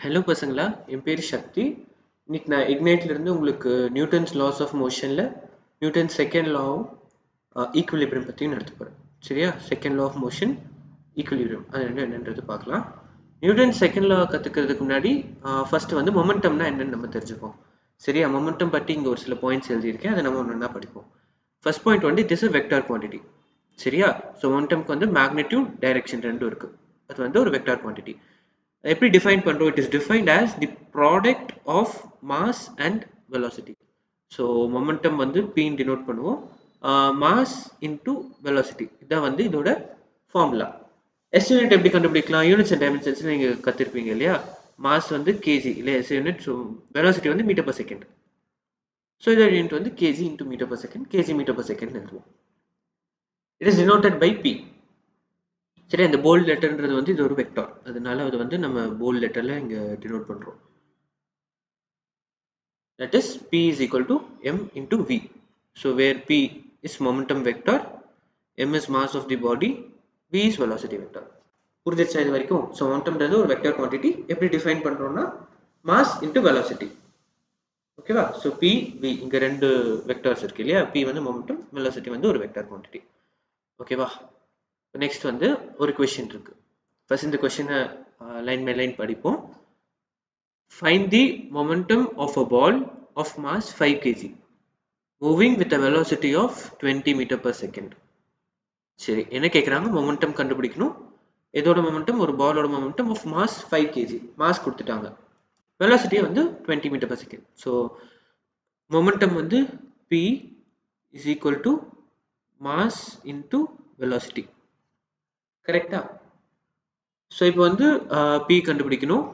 Hello பசங்களா, என் பேர் சக்தி. இன்னைக்கு நான் இக்னைட்ல இருந்து உங்களுக்கு நியூட்டன்ஸ் லாஸ் ஆஃப் மோஷன்ல நியூட்டன் செகண்ட் லாவும் ஈக்குவலிபிரியம் பற்றியும் நடத்த போகிறேன். சரியா? Second law of motion, equilibrium, அது ரெண்டும் என்னன்றது பார்க்கலாம். நியூட்டன் செகண்ட் லா கற்றுக்கிறதுக்கு முன்னாடி ஃபர்ஸ்ட் வந்து மொமெண்டம்னா என்னன்னு நம்ம தெரிஞ்சுப்போம். சரியா? மொமெண்டம் பற்றி இங்கே ஒரு சில பாயிண்ட்ஸ் எழுதியிருக்கேன், அதை நம்ம ஒன்றா படிப்போம். ஃபர்ஸ்ட் பாயிண்ட் வந்து it is a vector quantity. சரியா? ஸோ மொமெண்டம்க்கு வந்து மேக்னிடியூட், டைரக்ஷன் ரெண்டும் இருக்குது. அது வந்து ஒரு வெக்டார் குவான்டிட்டி. எப்படி டிஃபைன் பண்ணுறோம்? It is defined as the product of mass and velocity. So momentum வந்து பின்னு டினோட் பண்ணுவோம், மாஸ் இன்டூ வெலாசிட்டி. இதான் வந்து இதோட ஃபார்முலா. எஸ் யூனிட் எப்படி கண்டுபிடிக்கலாம்? யூனிட்ஸ் அண்ட் டைமென்ஷன்ஸ் நீங்கள் கற்றுருப்பீங்க இல்லையா? மாஸ் வந்து கேஜி இல்லை எஸ் யூனிட், ஸோ வெலாசிட்டி வந்து மீட்டர் பர் செகண்ட். ஸோ இதோட யூனிட் வந்து KG into metre per second, KG metre per second எழுதுவோம். It is denoted by P. சரி, அந்த போல்ட் லெட்டர்ன்றது வந்து இது ஒரு வெக்டார், அதனால அது வந்து நம்ம போல்ட் லெட்டர்ல இங்க டினோட் பண்றோம். That is P is equal to m into v. So where P is momentum vector, m is mass of the body, v is velocity vector. புரிஞ்சிருச்சா இது வரைக்கும்? ஸோ மொமெண்டம்ன்றது ஒரு வெக்டார் குவான்டிட்டி. எப்படி டிஃபைன் பண்றோம்னா mass into velocity. ஓகேவா? So P V இங்க ரெண்டு vectors இருக்கு இல்லையா? P வந்து மொமெண்டம், வெலாசிட்டி வந்து ஒரு வெக்டார் குவான்டிட்டி. ஓகேவா? நெக்ஸ்ட் வந்து ஒரு கொஸ்டின் இருக்கு. ஃபர்ஸ்ட் இந்த கொஸ்டினை லைன் பை லைன் படிப்போம். Find the momentum of a ball of mass 5 kg moving with a velocity of 20 meter per second. சரி, என்ன கேட்குறாங்க? மொமெண்டம் கண்டுபிடிக்கணும். எதோட மொமெண்டம்? ஒரு பாலோட momentum of mass 5 kg. Mass கொடுத்துட்டாங்க, வெலாசிட்டி வந்து 20 meter per second. So momentum வந்து P is equal to mass into velocity. கரெக்டா? ஸோ இப்போ வந்து P கண்டுபிடிக்கணும்.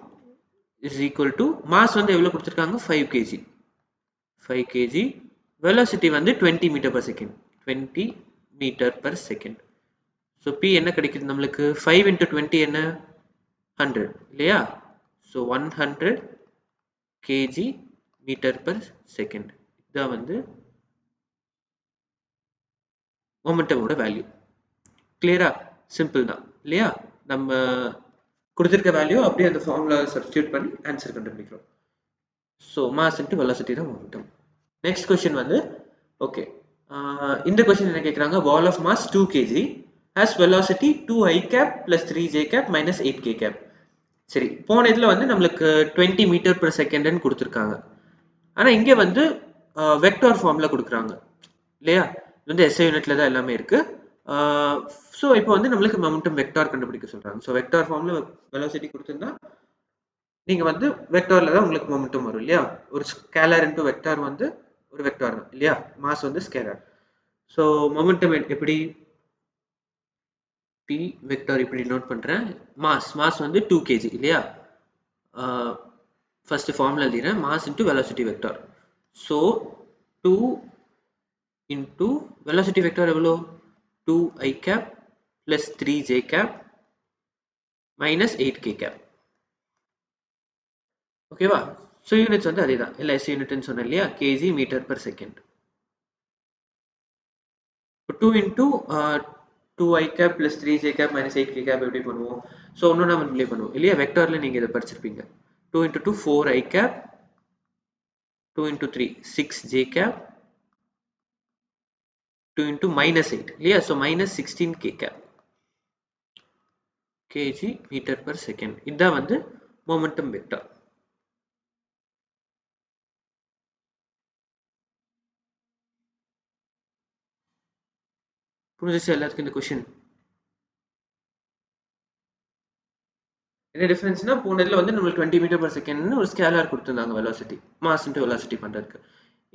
is equal to mass வந்து எவ்வளவு கொடுத்திருக்காங்க? 5 kg. 5 kg, velocity வந்து 20 meter per second. 20 meter per second. so P என்ன கிடைக்குது நம்மளுக்கு? 5 into 20 என்ன? 100 இல்லையா? so 100 kg meter per second. இதான் வந்து மொமெண்டமோட வேல்யூ. கிளியரா? சிம்பிள் தான் இல்லையா? நம்ம கொடுத்திருக்க வேல்யூ அப்படியே அந்த ஃபார்முலா சப்ஸ்டிட்யூட் பண்ணி ஆன்சர் கண்டுபிடிக்கிறோம். ஸோ மாஸ் இன்டு வெலாசிட்டி தான் மொமெண்டம். நெக்ஸ்ட் கொஸ்டின் வந்து ஓகே, இந்த கொஸ்டின் என்ன கேட்குறாங்க? பால் of mass 2 kg has velocity 2i cap plus 3j cap minus 8k cap. சரி, போன இதில் வந்து நம்மளுக்கு 20 மீட்டர் per செகண்ட்னு கொடுத்துருக்காங்க. ஆனால் இங்கே வந்து வெக்டார் ஃபார்மில் கொடுக்குறாங்க இல்லையா? இது வந்து எஸ்ஐ யூனிட்ல தான் எல்லாமே இருக்கு. ஸோ இப்போ வந்து நம்மளுக்கு மொமெண்டம் வெக்டார் கண்டுபிடிக்க சொல்றாங்க. ஸோ வெக்டார் ஃபார்ம்ல வெலாசிட்டி கொடுத்துருந்தா நீங்க வந்து வெக்டார்ல தான் உங்களுக்கு மொமெண்டம் வரும் இல்லையா? ஒரு ஸ்கேலர் இன்டு வெக்டார் வந்து ஒரு வெக்டார் தான் இல்லையா? மாஸ் வந்து ஸ்கேலர். ஸோ மொமெண்டம் எப்படி? P வெக்டார் இப்படி நோட் பண்றேன். மாஸ் வந்து 2 kg இல்லையா? ஃபர்ஸ்ட் ஃபார்முலா எழுதுறேன், mass into velocity vector. So 2 into velocity vector எவ்வளோ? 2i cap plus 3j cap minus 8k cap. ஓகேவா? ஸோ யூனிட்ஸ் வந்து அதே தான், இல்லை எஸ் யூனிட்னு சொன்னேன் இல்லையா? KG meter per second. 2 into 2i cap plus 3j cap minus 8k cap எப்படி பண்ணுவோம்? ஸோ ஒன்றும் நம்ம ரிலே பண்ணுவோம் இல்லையா? வெக்டாரில் நீங்கள் இதை படிச்சிருப்பீங்க. 2 into 2 4i cap, 2 into 3 6j cap, 2 into minus 8 இல்லையா? So minus 16k cap kg meter per second. இதுதான் வந்து மொமெண்டம் வெக்டார். புரிஞ்சிச்சு எல்லாத்துக்கும் இந்த கொஸ்டின்? என்ன டிஃபரன்ஸ்னா, போன இதில் வந்து நம்மளுக்கு 20 மீட்டர் per செகண்ட்னு ஒரு ஸ்கேலார் கொடுத்துருந்தாங்க வெலாசிட்டி, மாஸ் இன்டு வெலாசிட்டி பண்ணுறதுக்கு.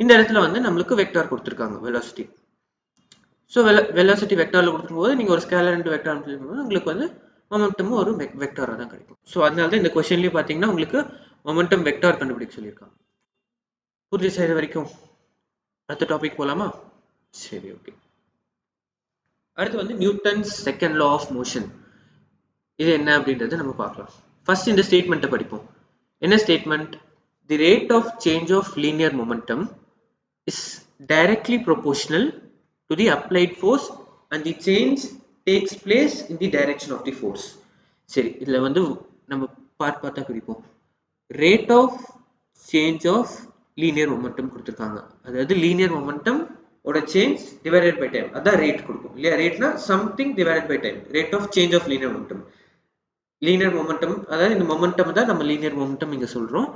இந்த இடத்துல வந்து நம்மளுக்கு வெக்டார் கொடுத்துருக்காங்க வெலாசிட்டி. ஸோ வெலாசிட்டி வெக்டாரில் கொடுக்கும்போது நீங்கள் ஒரு ஸ்கேலர் இன்டு வெக்டார் பண்ணும்போது உங்களுக்கு வந்து மொமெண்டமும் ஒரு வெக்டாராக தான் கிடைக்கும். ஸோ அதனால தான் இந்த கொஸ்டின்லேயே பார்த்தீங்கன்னா உங்களுக்கு மொமெண்டம் வெக்டார் கண்டுபிடிக்க சொல்லியிருக்காங்க. புரிஞ்சிச்சா இது வரைக்கும்? அடுத்த டாபிக் போகலாமா? சரி, ஓகே. அடுத்து வந்து Newton's second law of motion. இது என்ன அப்படின்றத நம்ம பார்க்கலாம். ஃபர்ஸ்ட் இந்த ஸ்டேட்மெண்ட்டை படிப்போம். என்ன statement? The rate of change of linear momentum is directly proportional to the applied force and the change takes place in the direction of the force. சரி, இதுல வந்து நம்ம பார்ட் பார்த்தா பிரிப்போம். Rate of change of linear momentum கொடுத்துருக்காங்க. அதாவது linear momentum ஓட change divided by time, அதான் ரேட் கொடுக்கும் இல்லையா. ரேட்னா something divided by time. Rate of change of linear momentum. Linear momentum அதாவது இந்த மொமெண்டம் தான் நம்ம லீனியர் மொமெண்டம் இங்க சொல்றோம்.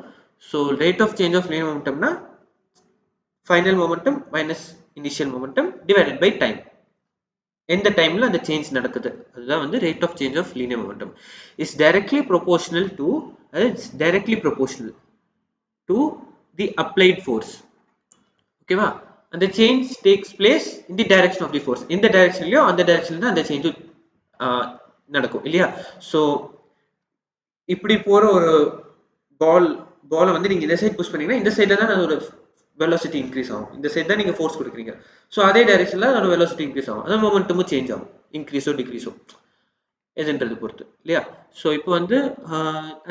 So rate of change of linear மொமெண்டம்னா final momentum minus initial momentum divided by time. எந்த டைம்ல அந்த சேஞ்ச் நடக்குது அதுதான் வந்து rate of change of linear momentum. Is directly proportional to, it's directly proportional to the applied force. ஓகேவா. அந்த change takes place in the direction of the force. எந்த டைரக்ஷன்லயோ அந்த டைரக்ஷன்ல தான் அந்த சேஞ்ச் நடக்கும் இல்லையா. ஸோ இப்படி போற ஒரு பாலை வந்து நீங்க இந்த சைடு புஷ் பண்ணீங்கன்னா இந்த சைடுல தான் அதோட வெலாசிட்டி இன்க்ரீஸ் ஆகும். இந்த சைடு தான் நீங்க ஃபோர்ஸ் கொடுக்குறீங்க. ஸோ அதே டைரக்ஷன்ல அதோட வெலாசிட்டி இன்க்ரீஸ் ஆகும். அதோட மொமெண்டமும் சேஞ்ச் ஆகும், இன்க்ரீஸோ டிக்ரீஸோ எதுன்றது பொறுத்து இல்லையா. ஸோ இப்போ வந்து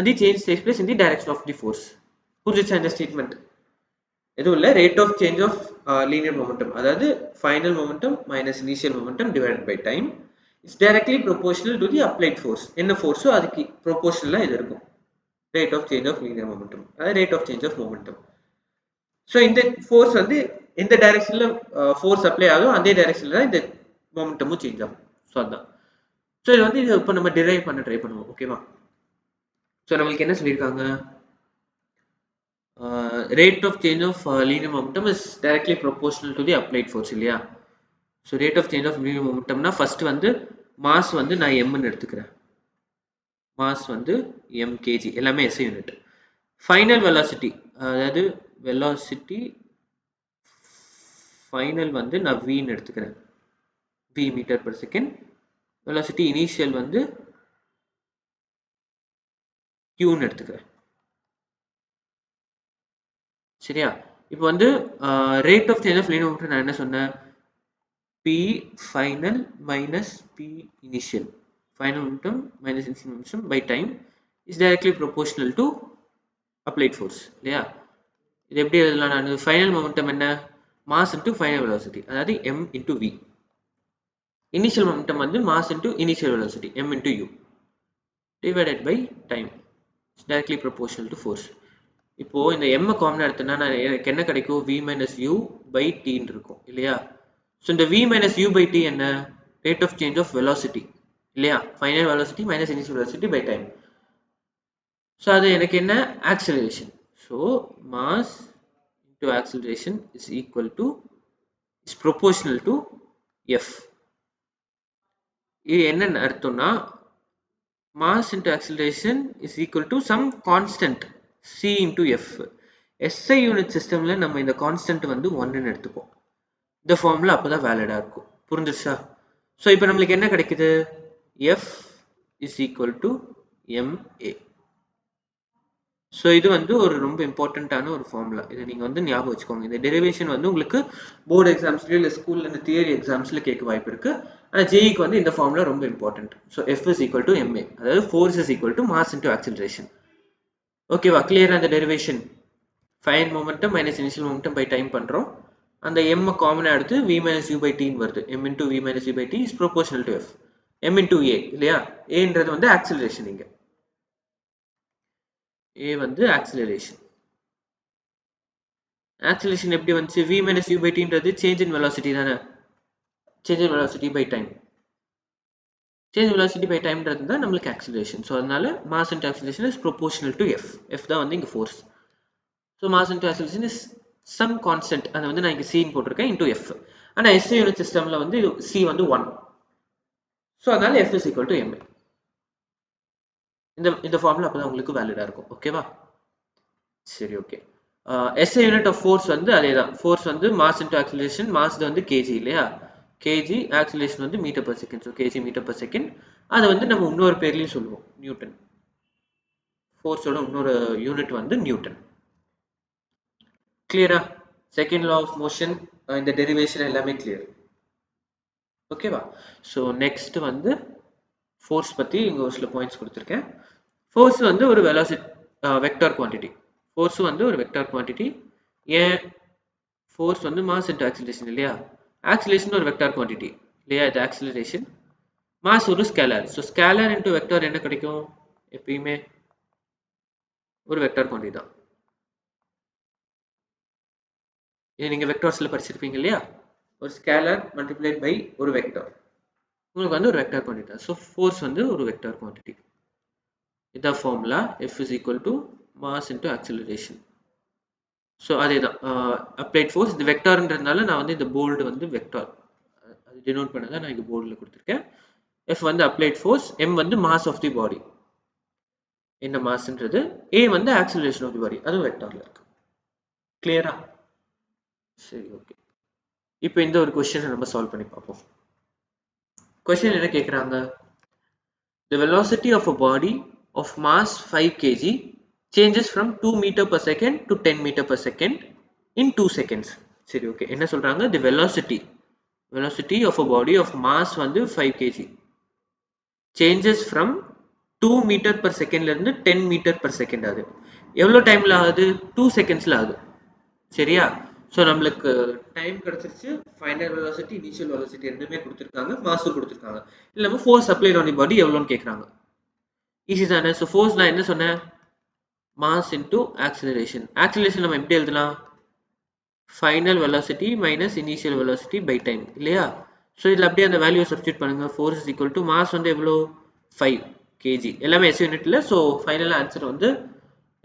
the change takes place in the direction of the force. புரிஞ்சுச்சா இந்த ஸ்டேட்மெண்ட்? எதுவும் இல்லை, rate of change of linear momentum அதாவது final momentum minus initial momentum divided by time it's directly proportional to the applied force. என்ன ஃபோர்ஸோ அதுக்கு ப்ரொபோர்ஷனலாக இது இருக்கும். Rate of change of linear momentum அதாவது rate of change of momentum. So இந்த force வந்து எந்த டைரக்ஷன்ல ஃபோர்ஸ் அப்ளை ஆகும் அதே டைரக்ஷன்ல தான் இந்த மொமெண்டமும் சேஞ்ச் ஆகும். ஸோ அதுதான். ஸோ இது வந்து இது இப்போ நம்ம டிரைவ் பண்ண ட்ரை பண்ணுவோம். ஓகேவா. ஸோ நம்மளுக்கு என்ன சொல்லியிருக்காங்க, rate of change of linear momentum is directly proportional to the applied force இல்லையா. So rate of change of linear momentumனா ஃபர்ஸ்ட் வந்து மாஸ் வந்து நான் எம்னு எடுத்துக்கிறேன். மாஸ் வந்து எம் கேஜி, எல்லாமே எஸ்ஐ யூனிட். ஃபைனல் வெலாசிட்டி அதாவது வெலாசிட்டி ஃபைனல் வந்து நான் வின்னு எடுத்துக்கிறேன், V metre per second. Velocity initial வந்து கியூன்னு எடுத்துக்கிறேன். சரியா. இப்போ வந்து rate of change of linear momentum நான் என்ன சொன்னேன், P final minus P initial. Final momentum minus initial momentum by time is directly proportional to applied force. இல்லையா. இது எப்படி எழுதலாம் நான், ஃபைனல் மொமெண்டம் என்ன, மாஸ் இன்டு ஃபைனல் வெலாசிட்டி அதாவது m into v. Initial momentum வந்து mass into initial velocity m into u divided by time is directly proportional to force. இப்போ இந்த m காமனா எடுத்தனா நான் எனக்கு என்ன கிடைக்கும், v minus u by t ன்னு இருக்கும் இல்லையா. ஸோ இந்த v minus u by t என்ன, rate of change of velocity இல்லையா. Final velocity minus initial velocity by time. So அது எனக்கு என்ன, acceleration. So mass into acceleration is equal to is proportional to f. இது என்ன அர்த்தம்னா mass into acceleration is equal to some constant c into f. SI unit சிஸ்டம்ல நம்ம இந்த constant வந்து 1ன்னு எடுத்துப்போம். இந்த ஃபார்முலா அப்போதான் வேலிடா இருக்கும். புரிஞ்சிருச்சா. ஸோ இப்போ நம்மளுக்கு என்ன கிடைக்குது, F is equal to MA. So இது வந்து ஒரு ரொம்ப இம்பார்ட்டண்ட்டான ஒரு ஃபார்முலா. இதை நீங்கள் வந்து ஞாபகம் வச்சுக்கோங்க. இந்த டெரிவேஷன் வந்து உங்களுக்கு போர்டு எக்ஸாம்ஸ்லையோ இல்லை ஸ்கூலில் இந்த தியரி எக்ஸாம்ஸில் கேட்க வாய்ப்பு இருக்குது. ஆனால் ஜேஇக்கு வந்து இந்த ஃபார்முலா ரொம்ப important. So F is equal to MA அதாவது force is equal to mass into acceleration. ஓகேவா, கிளியரா இந்த derivation. Final momentum minus initial momentum by time பண்ணுறோம். அந்த m காமனாக எடுத்து v minus u by t வருது. m into v minus u by t is proportional to f. m into a இல்லையா. aன்றது வந்து ஆக்சிலரேஷன். இங்க a வந்து ஆக்சிலரேஷன். ஆக்சிலரேஷன் எப்படி வந்துச்சு, v minus u by t ன்றது சேஞ்ச் இன் வெலாசிட்டி தானே. Change in velocity by time. Change velocity by டைம்ன்றது தான் நம்மளுக்கு ஆக்சிலரேஷன். ஸோ அதனால mass into acceleration is proportional to f. f தான் வந்து இங்கே force. So mass into acceleration is some constant, அதை வந்து நான் இங்கே c போட்டிருக்கேன் இன்டூ f. ஆனால் SI யூனிட் சிஸ்டம்ல வந்து c வந்து 1. ஸோ அதனால f is equal to ma. இந்த ஃபார்முலா அப்போ தான் உங்களுக்கு வேலிடா இருக்கும். ஓகேவா. சரி, okay. SI unit of force வந்து அதே தான். ஃபோர்ஸ் வந்து மாஸ் இன்டு ஆக்சிலரேஷன், மாஸ் வந்து கேஜி இல்லையா. கேஜி, ஆக்சிலரேஷன் வந்து metre per second. So KG metre per second. அதை வந்து நம்ம இன்னொரு பேர்லையும் சொல்லுவோம், நியூட்டன். ஃபோர்ஸோட இன்னொரு யூனிட் வந்து நியூட்டன். கிளியரா. செகண்ட் லா ஆஃப் மோஷன், இந்த டெரிவேஷன் எல்லாமே கிளியர். ஓகேவா. ஸோ நெக்ஸ்ட் வந்து ஃபோர்ஸ் பற்றி இங்கே ஒரு சில பாயிண்ட்ஸ் கொடுத்துருக்கேன். ஃபோர்ஸ் வந்து ஒரு வெலாசிட்டி வெக்டார் குவான்டிட்டி. ஃபோர்ஸ் வந்து ஒரு வெக்டார் குவான்டிட்டி. ஏன், ஃபோர்ஸ் வந்து மாஸ் இன்டு ஆக்சிலரேஷன் இல்லையா. ஆக்சிலரேஷன் ஒரு வெக்டார் குவான்டிட்டி இல்லையா, இது ஆக்சிலரேஷன். மாஸ் ஒரு scalar. So scalar into vector என்ன கிடைக்கும், எப்பயுமே ஒரு வெக்டார் குவாண்டிட்டி தான். இது நீங்கள் வெக்டார்ஸில் படிச்சிருப்பீங்க இல்லையா, ஒரு ஸ்கேலர் மல்டிப்ளைட் பை ஒரு வெக்டார், உங்களுக்கு வந்து ஒரு வெக்டார் குவாண்டிட்டி தான். ஸோ ஃபோர்ஸ் வந்து ஒரு வெக்டார் குவாண்டிட்டி. இதான் formula, F is equal to mass into acceleration. So அதே தான் அப்ளைட் ஃபோர்ஸ். இது வெக்டார்ன்றதுனால நான் வந்து இந்த போல்டு வந்து வெக்டார் அது டினோட் பண்ண தான் நான் இங்கே போல்டில் கொடுத்துருக்கேன். F வந்து அப்ளைட் ஃபோர்ஸ், M வந்து மாஸ் ஆஃப் தி பாடி, என்ன மாஸ்ன்றது, A வந்து ஆக்சிலரேஷன் ஆஃப் தி பாடி, அதுவும் வெக்டாரில் இருக்கு. கிளியரா? சரி, ஓகே. இப்போ இந்த ஒரு கொஸ்டினை நம்ம சால்வ் பண்ணி பார்ப்போம். கொஸ்டின் என்ன கேட்குறாங்க, the velocity of a body of mass 5 kg changes from 2 meter per second to 10 meter per second in 2 seconds. சரி, ஓகே. என்ன சொல்றாங்க, the velocity of a body of mass வந்து 5 kg changes from 2 meter per second ல இருந்து 10 meter per second ஆகுது. எவ்வளோ டைம்ல ஆகுது, 2 செகண்ட்ஸ்ல ஆகுது. சரியா? ஸோ நம்மளுக்கு டைம் கிடைச்சிருச்சு, ஃபைனல் வெலாசிட்டி இனிஷியல் வெலாசிட்டி ரெண்டுமே கொடுத்துருக்காங்க, மாஸும் கொடுத்துருக்காங்க. இல்லாமல் ஃபோர்ஸ் அப்ளைட் ஆன் தி பாடி எவ்வளோன்னு கேட்குறாங்க. ஈஸி தானே. ஸோ ஃபோர்ஸ் நான் என்ன சொன்னேன், மாஸ் இன்டூ ஆக்சிலரேஷன். ஆக்சிலரேஷன் நம்ம எப்படி எழுதலாம், final velocity minus initial velocity by time இல்லையா. ஸோ இதில் அப்படியே அந்த வேல்யூ சப்ஸ்டியூட் பண்ணுங்க. Force is equal to mass வந்து எவ்வளோ 5 kg, எல்லாமே எஸ் யூனிட்ல. ஸோ ஃபைனல் ஆன்சர் வந்து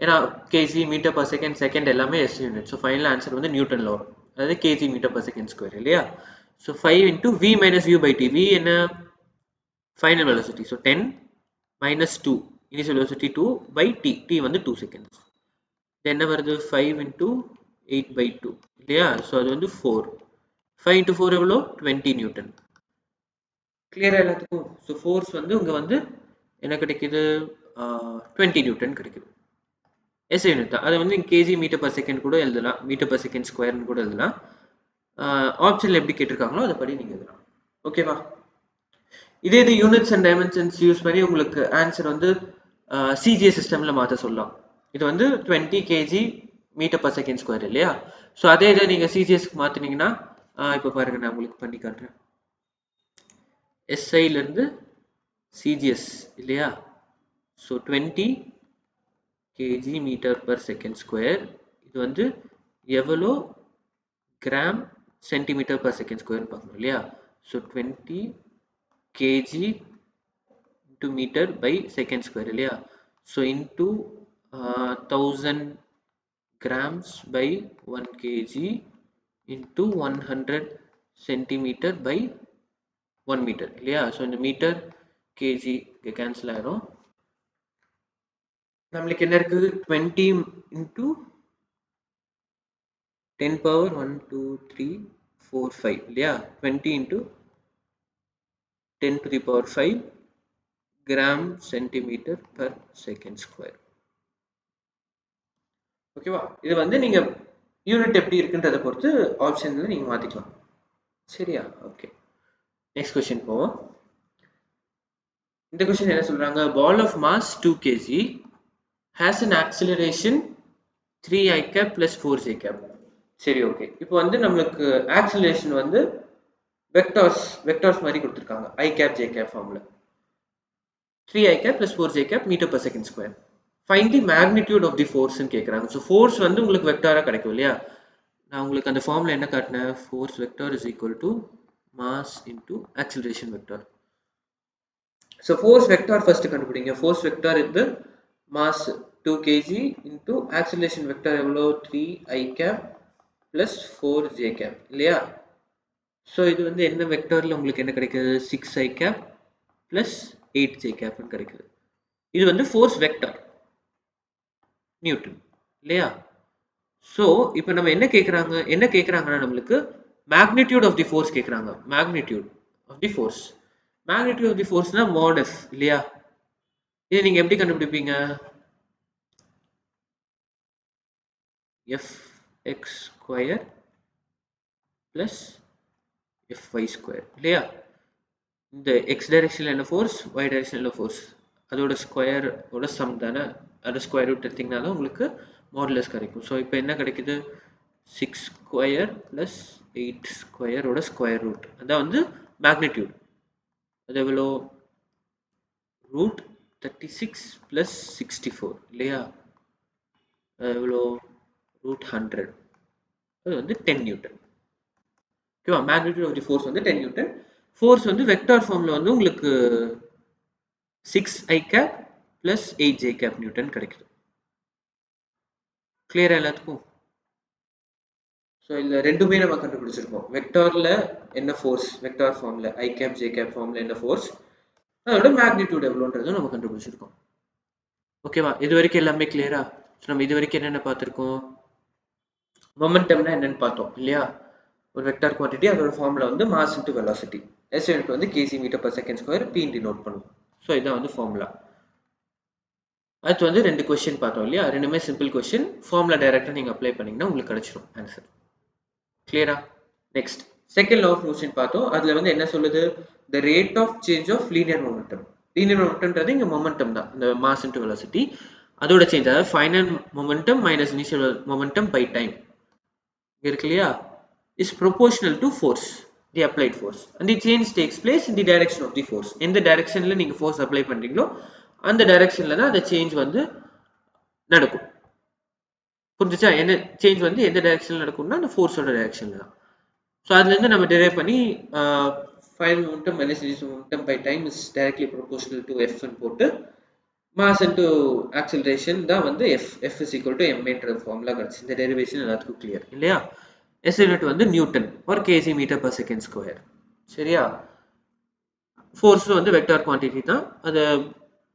ஏன்னா KG metre per second second எல்லாமே S unit. So final answer வந்து நியூட்டன்ல வரும், அதாவது KG metre per second square இல்லையா. So 5 into V minus U by T. V என்ன, final velocity. So 10 minus 2 initial velocity 2 by T, T வந்து 2 seconds. என்ன வருது, 5 இன்டூ 8 பை 2 இல்லையா. ஸோ அது வந்து 4. 5 இன்டூ 4 எவ்வளோ, 20 நியூட்டன். கிளியரா எல்லாத்துக்கும். ஸோ ஃபோர்ஸ் வந்து இங்கே வந்து என்ன கிடைக்குது, 20 நியூட்டன் கிடைக்குது. எஸ் யூனிட் தான். அதை வந்து கேஜி மீட்டர் பர் செகண்ட் கூட எழுதலாம், மீட்டர் பர் செகண்ட் ஸ்கொயர்னு கூட எழுதலாம். ஆப்ஷனில் எப்படி கேட்டிருக்காங்களோ அதுபடி நீங்கள் எழுதலாம். ஓகேவா? இதே இது யூனிட்ஸ் அண்ட் டைமென்ஷன்ஸ் யூஸ் பண்ணி உங்களுக்கு ஆன்சர் வந்து சிஜிஎஸ் சிஸ்டமில் மாற்ற சொல்லலாம். இது வந்து 20 KG metre per second square இல்லையா. ஸோ அதே இதை நீங்கள் சிஜிஎஸ்க்கு மாற்றினீங்கன்னா, இப்போ பாருங்கள் நான் உங்களுக்கு பண்ணி காட்டுறேன். எஸ்ஐலேருந்து சிஜிஎஸ் இல்லையா. So 20 kg meter per second square, இது வந்து எவ்வளோ gram centimetre per second square பார்க்கணும் இல்லையா. So 20 kg into meter by second square இல்லையா. So into 1000 grams by 1 kg into 100 centimeter by 1 meter இல்லையா. ஸோ இந்த மீட்டர் கேஜி கேன்சல் ஆயிரும். நம்மளுக்கு என்ன இருக்குது, 20 into 10 power 1 2 3 4 5 இல்லையா. 20 into 10 to the power 5 gram centimeter per second square. ஓகேவா. இது வந்து நீங்க யூனிட் எப்படி இருக்குன்றதை பொறுத்து ஆப்ஷன்ல நீங்க மாத்திக்கலாம். சரியா, ஓகே. நெக்ஸ்ட் கொஸ்டின் போவோம். இந்த கொஸ்டின் என்ன சொல்றாங்க, ball of mass 2 kg has an acceleration 3 i cap plus 4 j cap. சரி, ஓகே. இப்போ வந்து நம்மளுக்கு ஆக்சிலரேஷன் வந்து வெக்டார்ஸ் மாதிரி கொடுத்துருக்காங்க, i cap j cap formula. 3 i cap plus 4 j cap meter per second square. Find the magnitude of the force ன்னு கேட்குறாங்க. So force வந்து உங்களுக்கு வெக்டாராக கிடைக்கும் இல்லையா. நான் உங்களுக்கு அந்த ஃபார்முலா என்ன காட்டினேன், force vector is equal to mass into acceleration vector. So force vector first கண்டுபிடிங்க. ஃபோர்ஸ் வெக்டார் இது mass 2 kg into acceleration vector எவ்வளோ, 3 i cap plus 4 j cap இல்லையா. ஸோ இது வந்து என்ன வெக்டாரில் உங்களுக்கு என்ன கிடைக்குது, 6 i cap plus 8 j cap கிடைக்குது. இது வந்து ஃபோர்ஸ் வெக்டார் நியூட்டன் இல்லையா. ஸோ இப்போ நம்ம என்ன கேட்குறாங்கன்னா நம்மளுக்கு மேக்னிடியூட் ஆஃப் தி ஃபோர்ஸ் கேட்குறாங்க. மேக்னிடியூட் ஆஃப் தி ஃபோர்ஸ்னா மோட் எஃப் இல்லையா. இது நீங்க எப்படி கண்டுபிடிப்பீங்க, fx square plus fy square இல்லையா. இந்த எக்ஸ் டைரக்ஷன்ல என்ன ஃபோர்ஸ், ஒய் டைரக்ஷன்ல ஃபோர்ஸ், அதோட ஸ்கொயரோட சம் தானே. அதை ஸ்கொயர் ரூட் எடுத்தீங்கனாலும் உங்களுக்கு மாடுலஸ் கிடைக்கும். ஸோ இப்போ என்ன கிடைக்குது, 6 ஸ்கொயர் பிளஸ் 8 ஸ்கொயரோட ஸ்கொயர் ரூட், அதான் வந்து மேக்னிடியூட். அது எவ்வளோ, ரூட் 36 பிளஸ் 64 இல்லையா. எவ்வளோ √100 அது வந்து 10 நியூட்டன். ஓகேவா? மேக்னிடியூட் ஆஃப் தி ஃபோர்ஸ் வந்து 10 நியூட்டன். ஃபோர்ஸ் வந்து வெக்டார் ஃபார்மில் வந்து உங்களுக்கு 6i cap plus 8j gap Newton கிடைக்குது. கிளியரா எல்லாத்துக்கும்? ஸோ இதில் ரெண்டுமே நம்ம கண்டுபிடிச்சிருக்கோம். வெக்டாரில் என்ன ஃபோர்ஸ், வெக்டார் ஃபார்மில் ஐ கேப் ஜே கேப் ஃபார்மில் என்ன ஃபோர்ஸ், அதோட மேக்னிடியூட் எவ்வளோன்றதும் நம்ம கண்டுபிடிச்சிருக்கோம். ஓகேவா? இது வரைக்கும் எல்லாமே கிளியரா? நம்ம இது வரைக்கும் என்னென்ன பார்த்துருக்கோம்? மொமெண்டம்னா என்னன்னு பார்த்தோம் இல்லையா? ஒரு வெக்டார் குவான்டிட்டி, அதோட ஃபார்முலா வந்து mass into velocity. S unit வந்து kg m/s², p டினோட் பண்ணுவோம். ஸோ இதான் வந்து ஃபார்முலா. அடுத்து வந்து 2 கொஸ்டின் பார்த்தோம் இல்லையா? ரெண்டுமே சிம்பிள் கொஸ்டின். ஃபார்முலா டைரக்டாக நீங்கள் அப்ளை பண்ணிங்கன்னா உங்களுக்கு கிடைச்சிடும் ஆன்சர். கிளியரா? Next second law of motion பார்த்தோம். அதில் வந்து என்ன சொல்லுது? The rate of change of linear momentum. Linear மொமெண்டம்ன்றது இங்கே மொமெண்டம் தான், இந்த மாஸ் இன்டு வெலாசிட்டி. அதோட சேஞ்ச், அதாவது final momentum minus initial momentum by time இருக்கு இல்லையா, is proportional to force, the applied force, and the change takes place in the direction of the force. எந்த டைரக்ஷன்ல நீங்க ஃபோர்ஸ் அப்ளை பண்றீங்களோ அந்த டைரக்ஷன்ல தான் அந்த சேஞ்ச் வந்து நடக்கும். புரிஞ்சுச்சா? என்ன சேஞ்ச் வந்து எந்த டைரக்ஷன்ல நடக்கும்னா அந்த ஃபோர்ஸோட டைரக்ஷன்ல தான். ஸோ அதுல இருந்து நம்ம டிரைவ் பண்ணி final momentum minus initial momentum by time is directly proportional to F போட்டு மாஸ் இன்டு ஆக்சிலரேஷன் தான் வந்து எஃப் இஸ் ஈக்குவல் டு எம்ஏன்ற ஃபார்முலா கிடைச்சு. இந்த டெரிவேஷன் எல்லாத்துக்கும் கிளியர் இல்லையா? எஸ் யூனிட் வந்து நியூட்டன் ஆர் கேஜி m/s². சரியா? ஃபோர்ஸ் வந்து வெக்டார் குவான்டிட்டி தான். அது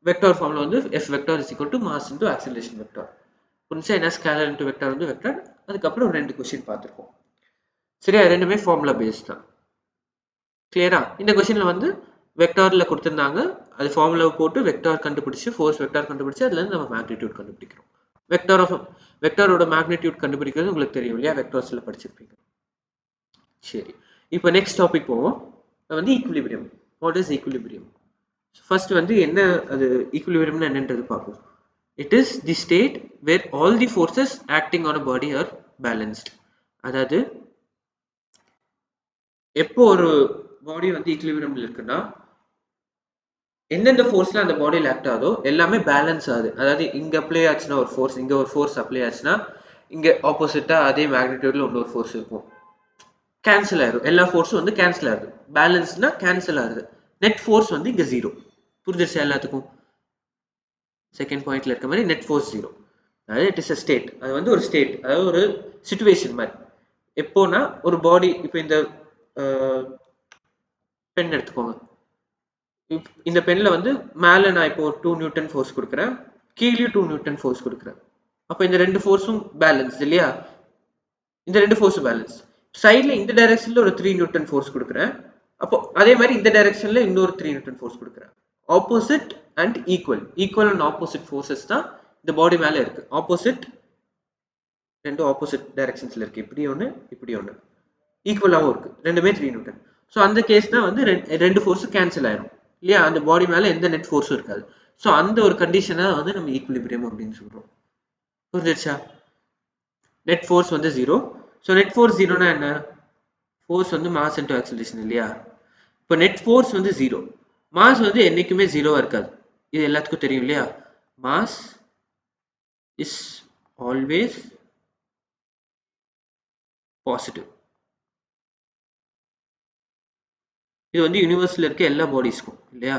வெக்டார் ஃபார்ம்ல வந்து F vector is equal to mass into acceleration vector. புரிஞ்சா? என்ன ஸ்கேலர் இன்டு வெக்டார் வந்து வெக்டார். அதுக்கப்புறம் 2 கொஸ்டின் பார்த்துருக்கோம். சரியா? ரெண்டுமே ஃபார்முலா பேஸ் தான். கிளியரா? இந்த கொஸ்டின்ல வந்து வெக்டார்ல கொடுத்துருந்தாங்க, அது ஃபார்முலாவை போட்டு வெக்டார் கண்டுபிடிச்சு, ஃபோர்ஸ் வெக்டார் கண்டுபிடிச்சு, அதுல இருந்து நம்ம மேக்னிடியூட் கண்டுபிடிக்கிறோம். வெக்டாரோட மேக்னிடியூட் கண்டுபிடிக்கிறது உங்களுக்கு தெரியும் இல்லையா? வெக்டார்ஸ்ல படிச்சிருப்பீங்க. சரி, இப்போ நெக்ஸ்ட் டாபிக் போவோம். வந்து equilibrium. What is equilibrium? First வந்து என்ன அது ஈக்குலிபிரியம்னா என்னன்றது பார்ப்போம். It is the state where all the forces acting on a body are balanced. அதாவது எப்போ ஒரு பாடி வந்து ஈக்குலிபிரியம்ல இருக்குன்னா, எந்தெந்த ஃபோர்ஸ்ல அந்த பாடியில் ஆக்ட் ஆகுதோ எல்லாமே பேலன்ஸ் ஆகுது. அதாவது இங்க அப்ளை ஆச்சுன்னா ஒரு ஃபோர்ஸ், இங்க ஒரு ஃபோர்ஸ் அப்ளை ஆச்சுன்னா இங்க ஆப்போசிட்டா அதே மேக்னிடியூட்ல இன்னொரு ஃபோர்ஸ் இருக்கும். கேன்சல் ஆயிடும். எல்லா ஃபோர்ஸும் வந்து கேன்சல் ஆகுது. பேலன்ஸ்னா கேன்சல் ஆகுது. நெட் ஃபோர்ஸ் வந்து இங்க 0. புரிஞ்சிருச்சா எல்லாத்துக்கும்? செகண்ட் பாயிண்ட்ல இருக்க மாதிரி நெட் ஃபோர்ஸ் 0. அதாவது இட் இஸ் அ ஸ்டேட். அது வந்து ஒரு ஸ்டேட், அதாவது ஒரு சிச்சுவேஷன் மாதிரி. எப்போனா ஒரு பாடி, இப்போ இந்த பென் எடுத்துக்கோங்க. இந்த பென்ல வந்து மேல நான் இப்போ 2 நியூட்டன் ஃபோர்ஸ் கொடுக்குறேன், கீழே 2 நியூட்டன் ஃபோர்ஸ் கொடுக்குறேன். அப்போ இந்த ரெண்டு ஃபோர்ஸும் பேலன்ஸ் இல்லையா? இந்த ரெண்டு ஃபோர்ஸும் பேலன்ஸ். சைட்ல இந்த டைரக்ஷன்ல ஒரு 3 நியூட்டன் ஃபோர்ஸ் கொடுக்குறேன். அப்போ அதே மாதிரி இந்த டைரக்ஷன்ல இன்னொரு 3 நியூட்டன் ஃபோர்ஸ் கொடுக்குறேன். Opposite and equal and opposite forces தான் இந்த பாடி மேல இருக்கு. ஆப்போசிட், ரெண்டு ஆப்போசிட் டைரக்ஷன்ஸ்ல இருக்கு. இப்படி ஒன்று, இப்படி ஒன்று. ஈக்குவலாகவும் இருக்கு. ரெண்டுமே 3 நியூட்டன். ஸோ அந்த கேஸ் தான் வந்து ரெண்டு ஃபோர்ஸும் கேன்சல் ஆயிடும் இல்லையா? அந்த பாடி மேல எந்த நெட் ஃபோர்ஸும் இருக்காது. ஸோ அந்த ஒரு கண்டிஷனை வந்து நம்ம ஈக்குலிபிரியம் அப்படின்னு சொல்றோம். புரிஞ்சிருச்சா? நெட் ஃபோர்ஸ் வந்து 0. ஸோ நெட் ஃபோர்ஸ் 0னா என்ன? ஃபோர்ஸ் வந்து மாஸ் இன்டு ஆக்சிலரேஷன் இல்லையா? இப்போ நெட் ஃபோர்ஸ் வந்து 0. மாஸ் வந்து என்னைக்குமே 0வா இருக்காது. இது எல்லாத்துக்கும் தெரியும் இல்லையா? Mass is always positive. இது வந்து யூனிவர்ஸ்ல இருக்க எல்லா பாடிஸ்க்கும் இல்லையா?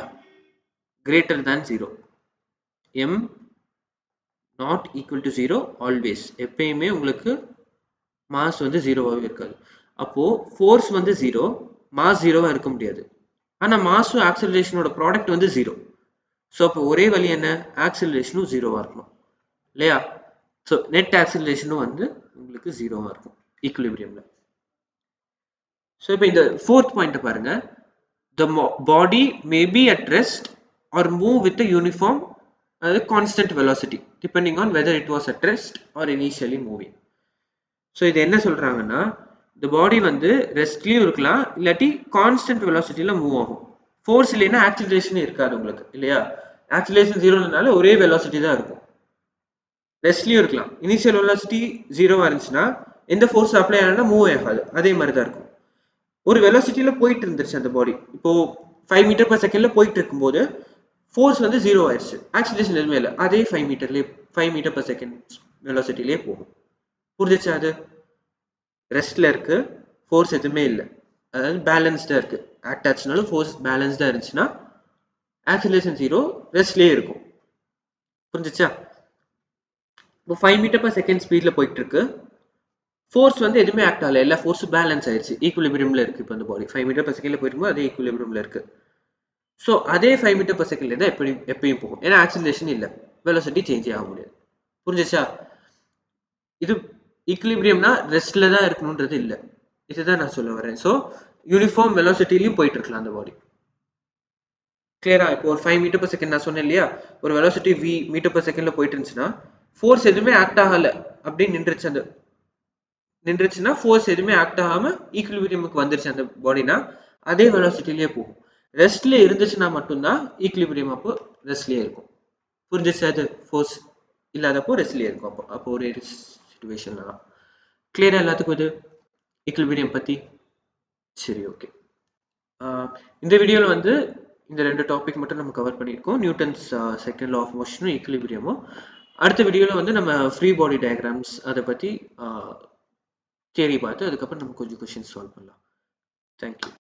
Greater than 0. m not equal to 0 always. எப்பயுமே உங்களுக்கு மாஸ் வந்து 0வாகவே இருக்காது. அப்போ ஃபோர்ஸ் வந்து 0, மாஸ் 0வா இருக்க முடியாது. ஆனா மாஸும் ஆக்சிலரேஷனோட ப்ராடக்ட் வந்து 0. ஸோ அப்போ ஒரே வழி என்ன? ஆக்சிலரேஷனும் 0வா இருக்கணும் இல்லையா? ஸோ நெட் ஆக்சிலரேஷனும் வந்து உங்களுக்கு 0வா இருக்கும் ஈக்குலிபிரியம்ல. ஸோ இப்போ இந்த ஃபோர்த் பாயிண்ட் பாருங்க. The body may be at rest or move with a uniform constant velocity depending on whether it was at rest or initially moving. So இது என்ன சொல்றாங்கன்னா, இந்த பாடி வந்து ரெஸ்ட்லயும் இருக்கலாம், இல்லாட்டி கான்ஸ்டன்ட் வெலாசிட்டியில மூவ் ஆகும். ஃபோர்ஸ் இல்லைன்னா ஆக்சிலரேஷன் இருக்காது உங்களுக்கு இல்லையா? ஆக்சிலரேஷன் 0னால ஒரே வெலாசிட்டி தான் இருக்கும். ரெஸ்ட்லயும் இருக்கலாம். இனிஷியல் வெலாசிட்டி 0வா இருந்துச்சுன்னா எந்த ஃபோர்ஸ் அப்ளை ஆனாலும் மூவ் ஆகாது. அதே மாதிரி தான் இருக்கும். ஒரு வெலாசிட்டியில போயிட்டு இருந்துச்சு அந்த பாடி. இப்போ 5 மீட்டர் per செகண்ட்ல போயிட்டு இருக்கும்போது ஃபோர்ஸ் வந்து 0 ஆயிடுச்சு. ஆக்சிலரேஷன் எதுவுமே இல்லை. அதே 5 மீட்டர் per செகண்ட் வெலாசிட்டிலே போகும். புரிஞ்சிச்சா? அது ரெஸ்ட்ல இருக்கு, ஃபோர்ஸ் எதுவுமே இல்லை, அதாவது பேலன்ஸ்டா இருக்கு. ஆக்ட் ஆச்சுனாலும் ஃபோர்ஸ் பேலன்ஸ்டா இருந்துச்சுன்னா ஆக்சிலரேஷன் 0, ரெஸ்ட்லயே இருக்கும். புரிஞ்சிச்சா? இப்போ 5 மீட்டர் per செகண்ட் ஸ்பீட்ல போயிட்டு இருக்கு, ஃபோர்ஸ் வந்து எதுவுமே ஆக்ட் ஆகல, எல்லா ஃபோர்ஸும் பேலன்ஸ் ஆயிடுச்சு, ஈக்குலிபிரியம்ல இருக்கு. இப்போ அந்த பாடி 5 மீட்டர் per செகண்ட்ல போயிட்டு இருக்கும், அதே ஈக்குலிபிரியம்ல இருக்கு. ஸோ அதே 5 மீட்டர் per செகண்ட்ல தான் எப்பயும் போகும், ஏன்னா ஆக்சிலரேஷன் இல்லை, வெலாசிட்டி சேஞ்ச் ஆக முடியாது. புரிஞ்சிச்சா? இது ஈக்குலிபிரியம்னா ரெஸ்ட்ல தான் இருக்கணும்ன்றது இல்லை, இதுதான் நான் சொல்ல வரேன். ஸோ யூனிஃபார்ம் வெலாசிட்டிலையும் போயிட்டு இருக்கலாம் அந்த பாடி. கிளியரா? இப்போ ஒரு 5 மீட்டர் per செகண்ட் நான் சொன்னேன் இல்லையா, ஒரு வெலாசிட்டி v மீட்டர் per செகண்ட்ல போயிட்டு இருந்துச்சுன்னா ஃபோர்ஸ் எதுவுமே ஆக்ட் ஆகல அப்படின்னு நின்றுச்சுன்னா ஃபோர்ஸ் எதுவுமே ஆக்ட் ஆகாம ஈக்குலிபிரியமுக்கு வந்துருச்சு அந்த பாடினா, அதே வெலாசிட்டிலேயே போகும். ரெஸ்ட்ல இருந்துச்சுன்னா மட்டும்தான் ஈக்குலிபிரியம், அப்போ ரெஸ்ட்லயே இருக்கும். புரிஞ்சிச்சு? அது ஃபோர்ஸ் இல்லாதப்போ ரெஸ்ட்லயே இருக்கும். அப்போ ஒரு சிச்சுவேஷன்ல தான். கிளியரா எல்லாத்துக்கும் இது ஈக்குலிபிரியம் பத்தி? சரி, ஓகே. இந்த வீடியோவில் வந்து இந்த 2 டாபிக் மட்டும் நம்ம கவர் பண்ணியிருக்கோம், நியூட்டன்ஸ் செகண்ட் லா ஆஃப் மோஷனும் ஈக்குலிபிரியமும். அடுத்த வீடியோவில் வந்து நம்ம ஃப்ரீ பாடி டயக்ராம்ஸ் அதை பற்றி தியரி பார்த்து அதுக்கப்புறம் நம்ம கொஞ்சம் கொஷின்ஸ் சால்வ் பண்ணலாம். தேங்க்யூ.